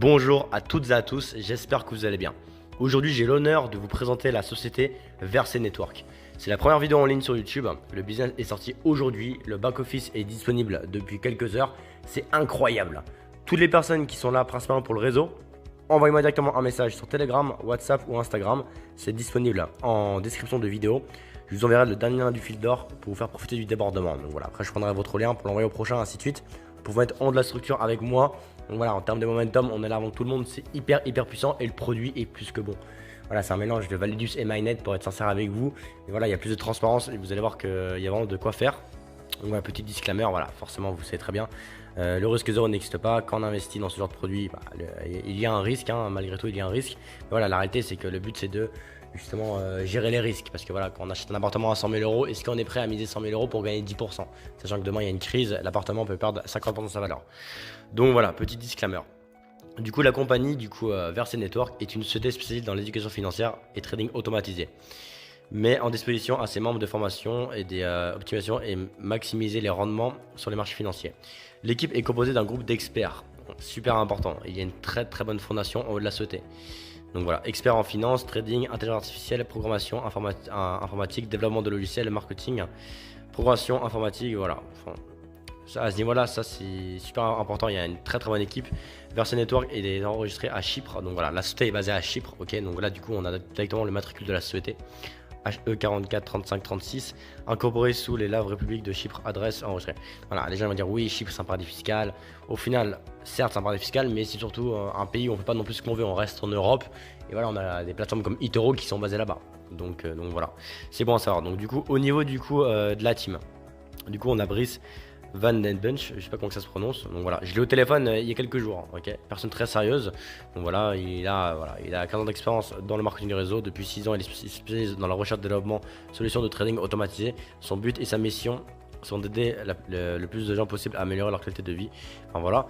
Bonjour à toutes et à tous, j'espère que vous allez bien. Aujourd'hui, j'ai l'honneur de vous présenter la société Verset Network. C'est la première vidéo en ligne sur YouTube. Le business est sorti aujourd'hui, le back-office est disponible depuis quelques heures. C'est incroyable. Toutes les personnes qui sont là principalement pour le réseau, envoyez-moi directement un message sur Telegram, WhatsApp ou Instagram. C'est disponible en description de vidéo. Je vous enverrai le dernier lien du fil d'or pour vous faire profiter du débordement. Donc voilà, après je prendrai votre lien pour l'envoyer au prochain, ainsi de suite, pour vous mettre en de la structure avec moi. Donc voilà, en termes de momentum, on est là avant tout le monde, c'est hyper puissant et le produit est plus que bon. Voilà, c'est un mélange de Validus et Mainnet pour être sincère avec vous. Et voilà, il y a plus de transparence et vous allez voir qu'il y a vraiment de quoi faire. Donc voilà, petit disclaimer, voilà, forcément vous savez très bien. Le risque zéro n'existe pas. Quand on investit dans ce genre de produit, il y a un risque, hein, malgré tout il y a un risque. Mais voilà, la réalité c'est que le but c'est de justement gérer les risques. Parce que voilà, quand on achète un appartement à 100 000 euros, est-ce qu'on est prêt à miser 100 000 euros pour gagner 10%? Sachant que demain il y a une crise, l'appartement peut perdre 50% de sa valeur. Donc voilà, petit disclaimer. Du coup, la compagnie, Verset Network est une société spécialisée dans l'éducation financière et trading automatisé, met en disposition à ses membres de formation et des optimisations et maximiser les rendements sur les marchés financiers. L'équipe est composée d'un groupe d'experts, super important. Il y a une très bonne fondation en haut de la société. Donc voilà, experts en finance, trading, intelligence artificielle, programmation informatique, développement de logiciels, marketing, programmation informatique, voilà. Enfin, à ce niveau-là, ça c'est super important. Il y a une très bonne équipe. Verset Network est enregistré à Chypre. Donc voilà, la société est basée à Chypre. Ok, donc là du coup, on a directement le matricule de la société. HE 44 35 36, incorporé sous les Laves République de Chypre, adresse enregistrée. Voilà, les gens vont dire oui, Chypre c'est un paradis fiscal. Au final, certes c'est un paradis fiscal, mais c'est surtout un pays où on ne fait pas non plus ce qu'on veut, on reste en Europe. Et voilà, on a des plateformes comme eToro qui sont basées là-bas. Donc voilà, c'est bon à savoir. Donc du coup, au niveau de la team, du coup on a Brice Van Den Bunch, je sais pas comment ça se prononce. Donc voilà, je l'ai au téléphone il y a quelques jours. Ok, personne très sérieuse. Donc voilà, il a 15 ans d'expérience dans le marketing du réseau. Depuis 6 ans, il est spécialisé dans la recherche, développement, solutions de trading automatisé. Son but et sa mission sont d'aider le plus de gens possible à améliorer leur qualité de vie. Enfin voilà.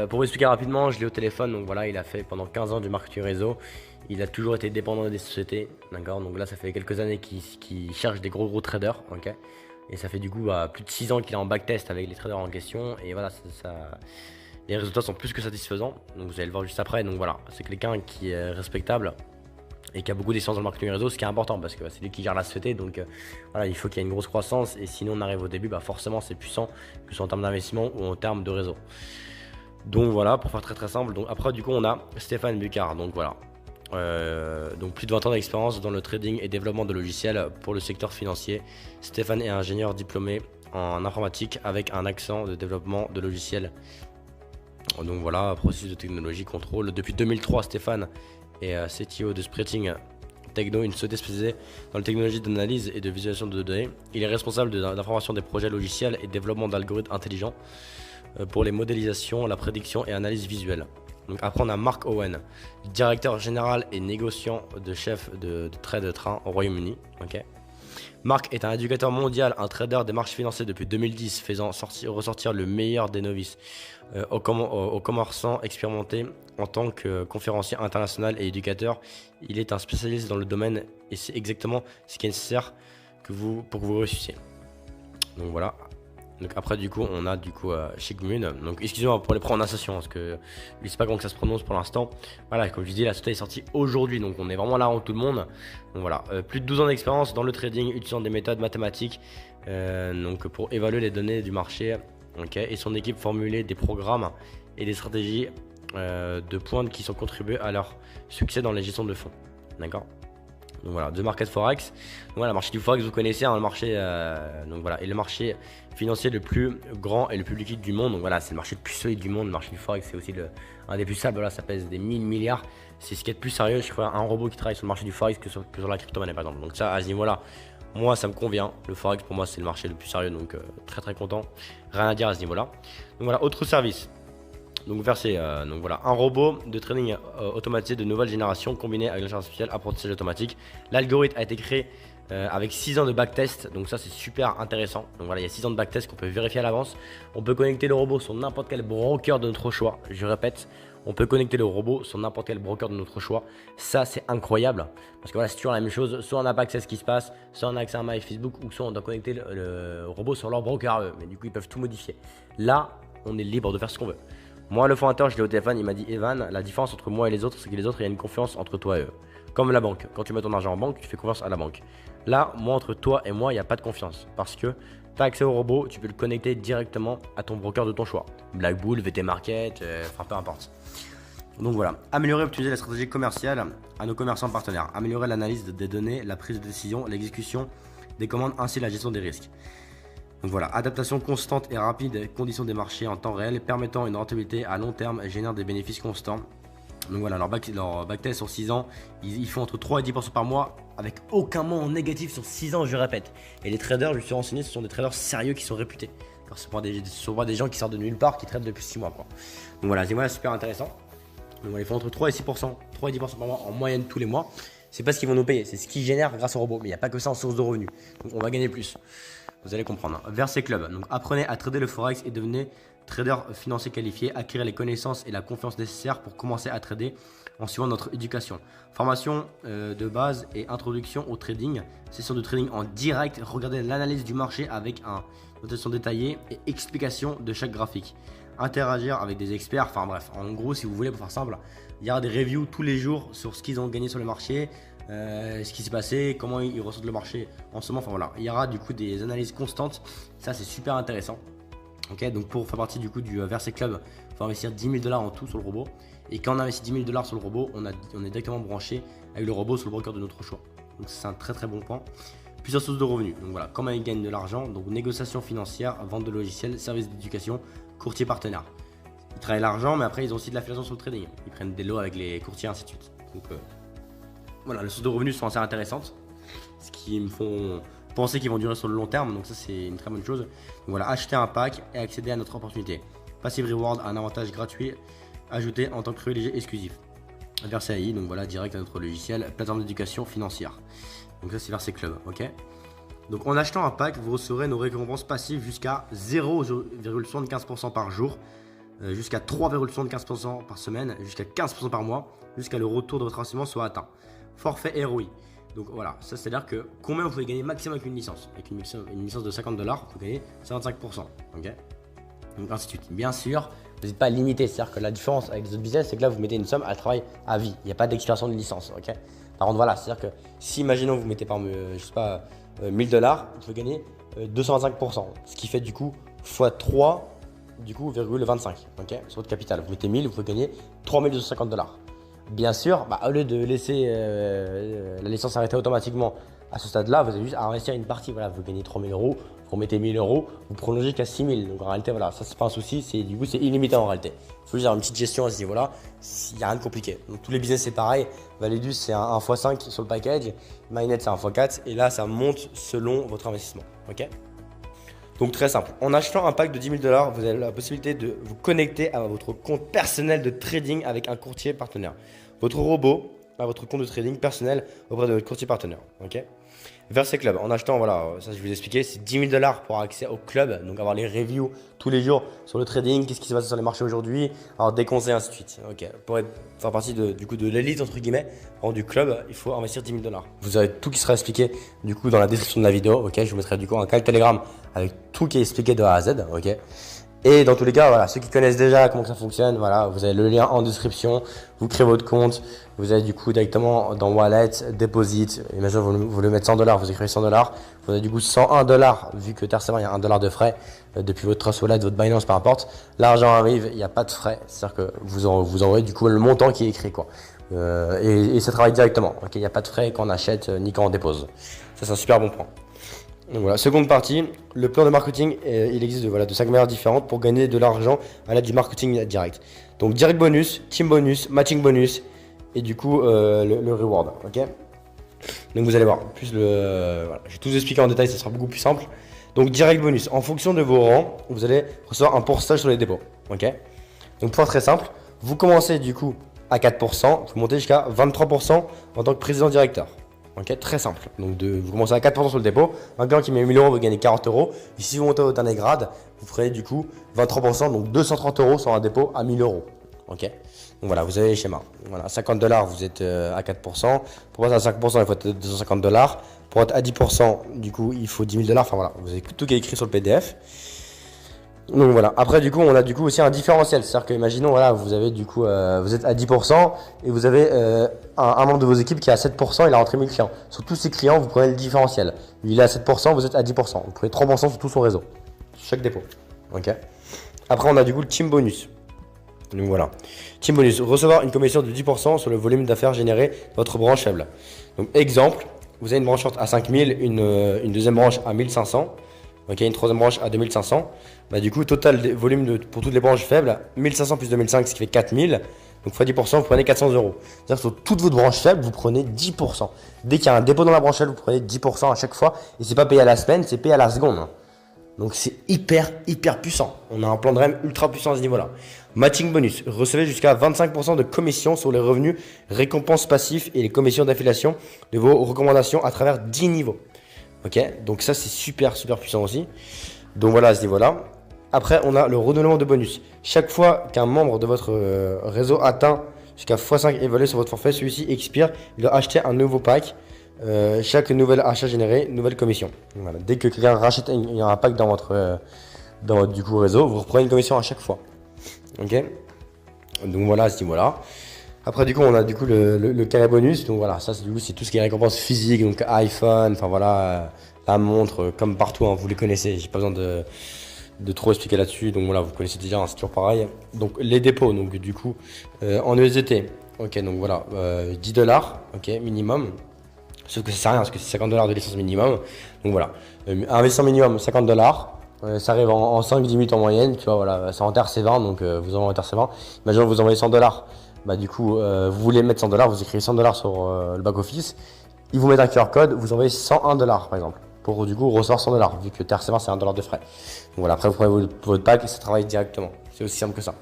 Pour vous expliquer rapidement, je l'ai au téléphone. Donc voilà, il a fait pendant 15 ans du marketing réseau. Il a toujours été dépendant des sociétés. D'accord. Donc là, ça fait quelques années qu'il cherche des gros traders. Ok. Et ça fait du coup plus de 6 ans qu'il est en backtest avec les traders en question. Et voilà, les résultats sont plus que satisfaisants. Donc vous allez le voir juste après. Donc voilà, c'est quelqu'un qui est respectable et qui a beaucoup d'expérience dans le marketing réseau, ce qui est important parce que c'est lui qui gère la société. Donc voilà, il faut qu'il y ait une grosse croissance. Et sinon on arrive au début, forcément c'est puissant, que ce soit en termes d'investissement ou en termes de réseau. Donc voilà, pour faire très simple. Donc après du coup on a Stéphane Bucard. Donc voilà. Donc plus de 20 ans d'expérience dans le trading et développement de logiciels pour le secteur financier. Stéphane est ingénieur diplômé en informatique avec un accent de développement de logiciels. Donc voilà, processus de technologie, contrôle. Depuis 2003, Stéphane est CTO de Spreading Techno, une société spécialisée dans les technologies d'analyse et de visualisation de données. Il est responsable de l'information des projets logiciels et développement d'algorithmes intelligents pour les modélisations, la prédiction et analyse visuelle. Donc après on a Mark Owen, directeur général et négociant de chef de trade de train au Royaume-Uni. Okay. Mark est un éducateur mondial, un trader des marchés financiers depuis 2010, faisant ressortir le meilleur des novices aux commerçants expérimentés en tant que conférencier international et éducateur. Il est un spécialiste dans le domaine et c'est exactement ce qui est nécessaire pour que vous réussissiez. Donc voilà. Donc après du coup on a Shikmun. Donc excusez-moi pour les prononciations parce que je sais pas comment que ça se prononce pour l'instant. Voilà, comme je dis, la société est sortie aujourd'hui, donc on est vraiment là en tout le monde. Donc voilà, plus de 12 ans d'expérience dans le trading, utilisant des méthodes mathématiques donc pour évaluer les données du marché. Et son équipe formulait des programmes et des stratégies de pointe qui sont contribués à leur succès dans les gestions de fonds. D'accord. Donc voilà, The Market Forex. Donc voilà, le marché du Forex, vous connaissez, hein, le marché donc voilà, et le marché financier le plus grand et le plus liquide du monde. Donc voilà, c'est le marché le plus solide du monde. Le marché du Forex, c'est aussi un des plus stables. Voilà, ça pèse des 1000 milliards. C'est ce qui est le plus sérieux. Je crois un robot qui travaille sur le marché du Forex que sur la crypto-monnaie par exemple. Donc ça, à ce niveau-là, moi ça me convient. Le Forex pour moi c'est le marché le plus sérieux. Donc très content. Rien à dire à ce niveau-là. Donc voilà, autre service. Donc Verset, donc voilà, un robot de trading automatisé de nouvelle génération combiné avec l'intelligence artificielle, apprentissage automatique. L'algorithme a été créé avec 6 ans de backtest, donc ça c'est super intéressant. Donc voilà, il y a 6 ans de backtest qu'on peut vérifier à l'avance. On peut connecter le robot sur n'importe quel broker de notre choix. Je répète, on peut connecter le robot sur n'importe quel broker de notre choix. Ça c'est incroyable parce que voilà, c'est toujours la même chose. Soit on n'a pas accès à ce qui se passe, soit on a accès à My Facebook, ou soit on doit connecter le robot sur leur broker à eux. Mais du coup ils peuvent tout modifier. Là, on est libre de faire ce qu'on veut. Moi, le fondateur, je l'ai au téléphone, il m'a dit Evan, la différence entre moi et les autres, c'est que les autres, il y a une confiance entre toi et eux. Comme la banque. Quand tu mets ton argent en banque, tu fais confiance à la banque. Là, moi, entre toi et moi, il n'y a pas de confiance. Parce que tu as accès au robot, tu peux le connecter directement à ton broker de ton choix. Black Bull, VT Market, enfin peu importe. Donc voilà, améliorer et optimiser la stratégie commerciale à nos commerçants partenaires. Améliorer l'analyse des données, la prise de décision, l'exécution des commandes ainsi la gestion des risques. Donc voilà, adaptation constante et rapide des conditions des marchés en temps réel permettant une rentabilité à long terme et génère des bénéfices constants. Donc voilà, leur backtest sur 6 ans, ils font entre 3 et 10% par mois avec aucun mois en négatif sur 6 ans, je répète. Et les traders, je me suis renseigné, ce sont des traders sérieux qui sont réputés. Car ce sont pas des gens qui sortent de nulle part, qui traitent depuis 6 mois, quoi. Donc voilà, c'est super intéressant. Donc voilà, ils font entre 3 et 6%, 3 et 10% par mois en moyenne tous les mois. C'est pas ce qu'ils vont nous payer, c'est ce qu'ils génèrent grâce au robot. Mais il n'y a pas que ça en source de revenus. Donc on va gagner plus. Vous allez comprendre. Verset Club. Donc apprenez à trader le Forex et devenez trader financier qualifié. Acquérez les connaissances et la confiance nécessaires pour commencer à trader en suivant notre éducation. Formation de base et introduction au trading. Session de trading en direct. Regardez l'analyse du marché avec une notation détaillée et explication de chaque graphique. Interagir avec des experts. Enfin bref, en gros, si vous voulez, pour faire simple, il y aura des reviews tous les jours sur ce qu'ils ont gagné sur le marché. Ce qui s'est passé, comment ils ressentent le marché en ce moment. Enfin voilà, il y aura du coup des analyses constantes. Ça, c'est super intéressant. Ok, donc pour faire partie du coup du Verset Club, il faut investir 10 000 $ en tout sur le robot. Et quand on investit 10 000 $ sur le robot, on est directement branché avec le robot sur le broker de notre choix. Donc c'est un très bon point. Plusieurs sources de revenus. Donc voilà, comment ils gagnent de l'argent. Donc négociation financière, vente de logiciels, services d'éducation, courtier partenaire. Ils travaillent l'argent, mais après ils ont aussi de l'affiliation sur le trading. Ils prennent des lots avec les courtiers, ainsi de suite. Donc voilà, les sources de revenus sont assez intéressantes, ce qui me font penser qu'ils vont durer sur le long terme, donc ça c'est une très bonne chose. Donc voilà, acheter un pack et accéder à notre opportunité. Passive Reward, un avantage gratuit ajouté en tant que privilégié exclusif. Verset AI, donc voilà, direct à notre logiciel, plateforme d'éducation financière. Donc ça c'est Verset Club, ok. Donc en achetant un pack, vous recevrez nos récompenses passives jusqu'à 0,75% par jour, jusqu'à 3,75% par semaine, jusqu'à 15% par mois, jusqu'à le retour de votre investissement soit atteint. Forfait ROI. Donc voilà, ça c'est à dire que combien vous pouvez gagner maximum avec une licence. Avec une licence de 50 $, vous pouvez gagner 55%. Ok. Donc ainsi de suite. Bien sûr, vous n'êtes pas limité. C'est-à-dire que la différence avec les autres business, c'est que là vous mettez une somme, elle travaille à vie. Il n'y a pas d'expiration de licence. Ok. Par contre, voilà, c'est-à-dire que si imaginons vous mettez par exemple, je sais pas, 1000 $, vous pouvez gagner 225%. Ce qui fait du coup x3, du coup, 0,25. Ok. Sur votre capital. Vous mettez 1000, vous pouvez gagner 3250 $. Bien sûr, au lieu de laisser la licence s'arrêter automatiquement à ce stade-là, vous avez juste à investir une partie. Voilà, vous gagnez 3000 €, vous remettez 1000 €, vous prolongez jusqu'à 6000. Donc en réalité, voilà, ça c'est pas un souci, du coup c'est illimité en réalité. Il faut juste avoir une petite gestion à ce niveau-là, il n'y a rien de compliqué. Donc tous les business c'est pareil, Validus c'est un 1x5 sur le package, Mainnet c'est un 1x4 et là ça monte selon votre investissement. Ok. Donc très simple, en achetant un pack de 10 000 $, vous avez la possibilité de vous connecter à votre compte personnel de trading avec un courtier partenaire. Votre robot à votre compte de trading personnel auprès de votre courtier partenaire. Ok. Verset Club, en achetant, voilà, ça je vous ai expliqué, c'est 10 000 $ pour avoir accès au club, donc avoir les reviews tous les jours sur le trading, qu'est-ce qui se passe sur les marchés aujourd'hui, avoir des conseils, ainsi de suite. Ok. Pour faire partie du coup de l'élite entre guillemets, du club, il faut investir 10 000 $. Vous avez tout qui sera expliqué du coup dans la description de la vidéo. Ok. Je vous mettrai du coup un canal Telegram avec tout qui est expliqué de A à Z. Ok. Et dans tous les cas, voilà, ceux qui connaissent déjà comment ça fonctionne, voilà, vous avez le lien en description, vous créez votre compte, vous avez du coup directement dans Wallet, Deposit, imaginez vous voulez mettre 100 $, vous écrivez 100 $, vous avez du coup 101 $, vu que Terre il y a 1 $ de frais, depuis votre Trust Wallet, votre Binance, peu importe, l'argent arrive, il n'y a pas de frais, c'est-à-dire que vous envoyez du coup le montant qui est écrit, quoi. Et ça travaille directement, ok, il n'y a pas de frais quand on achète ni quand on dépose. Ça c'est un super bon point. Donc voilà, seconde partie, le plan de marketing, il existe de 5 manières différentes pour gagner de l'argent à l'aide du marketing direct. Donc direct bonus, team bonus, matching bonus et du coup le reward. Ok. Donc vous allez voir, plus voilà, je vais tout vous expliquer en détail, ça sera beaucoup plus simple. Donc direct bonus, en fonction de vos rangs, vous allez recevoir un pourcentage sur les dépôts. Ok. Donc pour faire très simple, vous commencez du coup à 4%, vous montez jusqu'à 23% en tant que président directeur. Ok, très simple. Donc vous commencez à 4% sur le dépôt. Un client qui met 1000 €, vous gagnez 40 €. Et si vous montez au dernier grade, vous ferez du coup 23%, donc 230 € sur un dépôt à 1000 €. Ok. Donc voilà, vous avez les schémas. Voilà, 50 $, vous êtes à 4%. Pour passer à 5%, il faut être 250 $. Pour être à 10%, du coup, il faut 10 000 $. Enfin voilà, vous avez tout qui est écrit sur le PDF. Donc voilà. Après, du coup, on a du coup aussi un différentiel. C'est-à-dire que, imaginons, voilà, vous avez du coup, vous êtes à 10% et vous avez un membre de vos équipes qui est à 7%, il a rentré 1000 clients. Sur tous ces clients, vous prenez le différentiel. Lui, il est à 7%, vous êtes à 10%. Vous prenez 3% sur tout son réseau. Sur chaque dépôt. Ok. Après, on a du coup le team bonus. Donc voilà. Team bonus. Recevoir une commission de 10% sur le volume d'affaires généré de votre branche faible. Donc, exemple, vous avez une branche forte à 5000, une deuxième branche à 1500. Ok, une troisième branche à 2500. Bah, du coup, total volume pour toutes les branches faibles, 1500 plus 2005, ce qui fait 4000. Donc, fois 10%, vous prenez 400 euros. C'est-à-dire que sur toutes vos branches faibles, vous prenez 10%. Dès qu'il y a un dépôt dans la branche faible, vous prenez 10% à chaque fois. Et c'est pas payé à la semaine, c'est payé à la seconde. Donc, c'est hyper puissant. On a un plan de REM ultra puissant à ce niveau-là. Matching bonus. Recevez jusqu'à 25% de commission sur les revenus, récompenses passifs et les commissions d'affiliation de vos recommandations à travers 10 niveaux. Ok, donc ça c'est super puissant aussi. Donc voilà à ce niveau-là. Après, on a le renouvellement de bonus. Chaque fois qu'un membre de votre réseau atteint jusqu'à x5 évalué sur votre forfait, celui-ci expire, il doit acheter un nouveau pack. Chaque nouvel achat généré, nouvelle commission. Voilà. Dès que quelqu'un rachète un pack dans votre du coup, réseau, vous reprenez une commission à chaque fois. Ok. Donc voilà à ce niveau-là. Après du coup on a du coup le carré bonus, donc voilà, ça c'est tout ce qui est récompense physique, donc iPhone, enfin voilà, la montre, comme partout, hein, vous les connaissez, j'ai pas besoin de trop expliquer là-dessus, donc voilà, vous connaissez déjà, hein, c'est toujours pareil. Donc les dépôts, donc du coup en USDT, ok, donc voilà, 10 dollars, ok, minimum, sauf que ça sert à rien parce que c'est 50 dollars de licence minimum, donc voilà, investissement minimum 50 dollars. Ça arrive en 5-10 minutes en moyenne, tu vois, voilà, c'est en TRC20, donc vous envoyez en TRC20, imaginons que vous envoyez 100 dollars. Bah, du coup, vous voulez mettre 100 dollars, vous écrivez 100 dollars sur le back-office, ils vous mettent un QR code, vous envoyez 101 dollars par exemple, pour du coup recevoir 100 dollars, vu que TRC20 c'est 1 dollar de frais. Donc voilà, après vous prenez votre pack et ça travaille directement. C'est aussi simple que ça.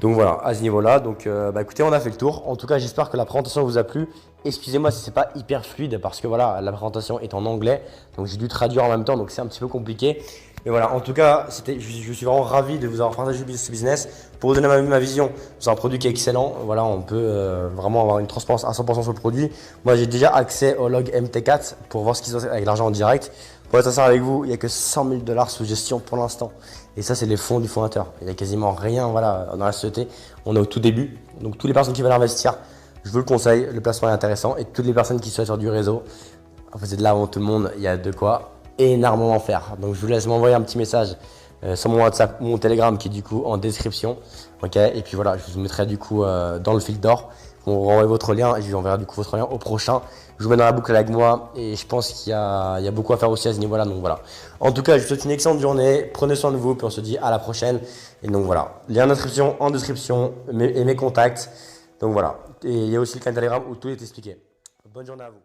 Donc voilà, à ce niveau-là, donc bah écoutez, on a fait le tour. En tout cas, j'espère que la présentation vous a plu. Excusez-moi si c'est pas hyper fluide parce que voilà, la présentation est en anglais, donc j'ai dû traduire en même temps, donc c'est un petit peu compliqué. Mais voilà, en tout cas, je suis vraiment ravi de vous avoir partagé ce business pour vous donner ma vision. C'est un produit qui est excellent. Voilà, on peut vraiment avoir une transparence à 100% sur le produit. Moi, j'ai déjà accès au log MT4 pour voir ce qui se passe avec l'argent en direct. Pour être sincère avec vous, il n'y a que 100 000 dollars sous gestion pour l'instant. Et ça, c'est les fonds du fondateur. Il n'y a quasiment rien voilà, dans la société. On est au tout début. Donc, toutes les personnes qui veulent investir, je vous le conseille. Le placement est intéressant. Et toutes les personnes qui souhaitent sur du réseau, vous êtes là avant tout le monde. Il y a de quoi énormément faire. Donc, je vous laisse m'envoyer un petit message sur mon WhatsApp, mon Telegram qui est du coup en description. Ok. Et puis voilà, je vous mettrai du coup dans le fil d'or. On renvoie votre lien et je vous enverrai du coup votre lien au prochain. Je vous mets dans la boucle avec moi et je pense qu'il y a beaucoup à faire aussi à ce niveau-là. Donc voilà. En tout cas, je vous souhaite une excellente journée. Prenez soin de vous, puis on se dit à la prochaine. Et donc voilà. Lien d'inscription en description et mes contacts. Donc voilà. Et il y a aussi le canal Telegram où tout est expliqué. Bonne journée à vous.